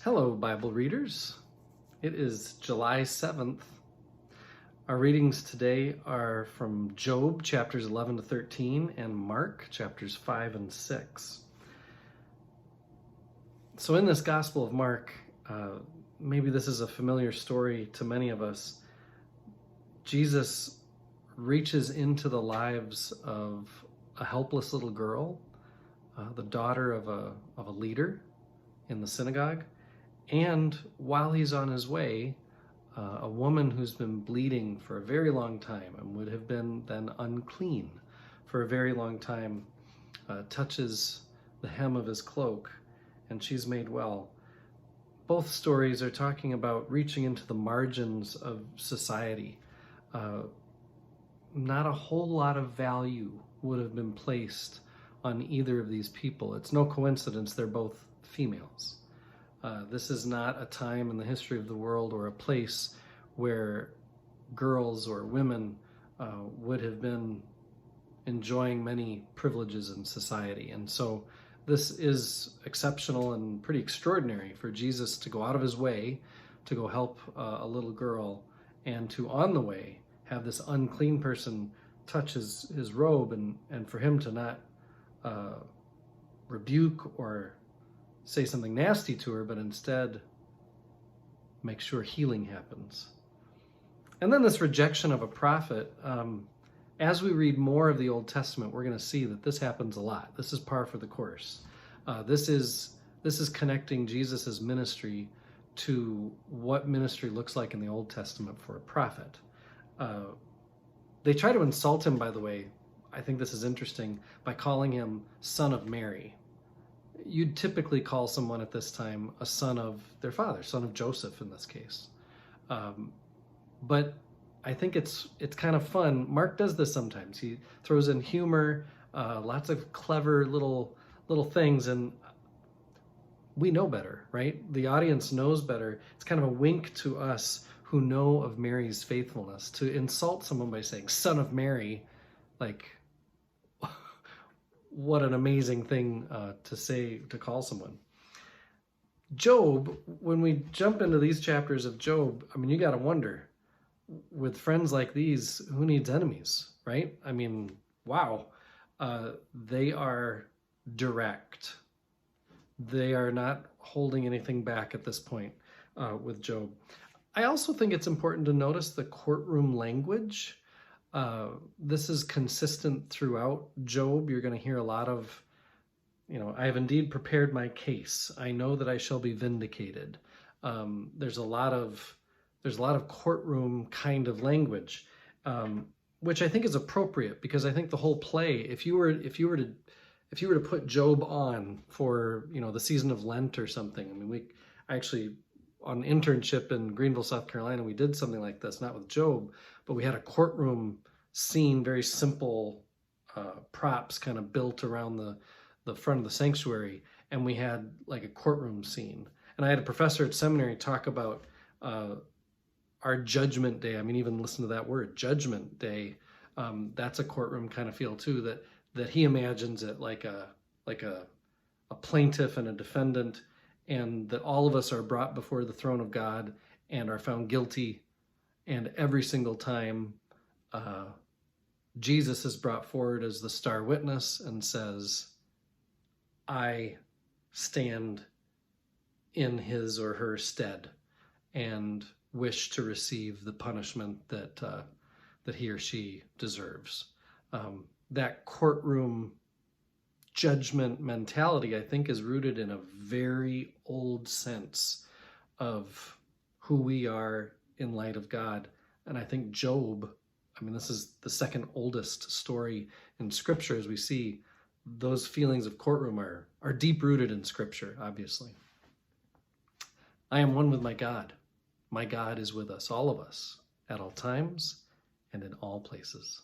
Hello, Bible readers. It is July 7th. Our readings today are from Job chapters 11 to 13 and Mark chapters 5 and 6. So in this Gospel of Mark, maybe this is a familiar story to many of us. Jesus reaches into the lives of a helpless little girl, the daughter of a leader in the synagogue. And while he's on his way, a woman who's been bleeding for a very long time and would have been then unclean for a very long time touches the hem of his cloak, and she's made well. Both stories are talking about reaching into the margins of society. Not a whole lot of value would have been placed on either of these people. It's no coincidence they're both females. This is not a time in the history of the world or a place where girls or women would have been enjoying many privileges in society. And so this is exceptional and pretty extraordinary for Jesus to go out of his way to go help a little girl, and to, on the way, have this unclean person touch his robe, and for him to not rebuke or say something nasty to her, but instead make sure healing happens. And then this rejection of a prophet. As we read more of the Old Testament, we're going to see that this happens a lot. This is par for the course. This is connecting Jesus's ministry to what ministry looks like in the Old Testament for a prophet. They try to insult him, by the way. I think this is interesting, by calling him Son of Mary. You'd typically call someone at this time a son of their father, son of Joseph in this case. But I think it's kind of fun. Mark does this sometimes. He throws in humor, lots of clever little things, and we know better, right? The audience knows better. It's kind of a wink to us who know of Mary's faithfulness. To insult someone by saying Son of Mary, like, what an amazing thing to say, to call someone. Job, when we jump into these chapters of Job, I mean, you got to wonder, with friends like these, who needs enemies, right? I mean, wow. They are direct. They are not holding anything back at this point with Job. I also think it's important to notice the courtroom language. This is consistent throughout Job. You're going to hear a lot of, I have indeed prepared my case. I know that I shall be vindicated. There's a lot of courtroom kind of language, which I think is appropriate, because I think the whole play, if you were to put Job on for the season of Lent or something. I mean, I actually, on internship in Greenville, South Carolina, we did something like this, not with Job, but we had a courtroom scene, very simple props kind of built around the front of the sanctuary, and we had like a courtroom scene. And I had a professor at seminary talk about our Judgment Day. I mean, even listen to that word, Judgment Day. That's a courtroom kind of feel too, that he imagines it like a plaintiff and a defendant, and that all of us are brought before the throne of God and are found guilty. And every single time Jesus is brought forward as the star witness and says, I stand in his or her stead and wish to receive the punishment that he or she deserves. That courtroom judgment mentality, I think, is rooted in a very old sense of who we are in light of God. And I think Job, I mean, this is the second oldest story in Scripture. As we see, those feelings of courtroom are deep rooted in Scripture, obviously. I am one with my God. My God is with us, all of us, at all times and in all places.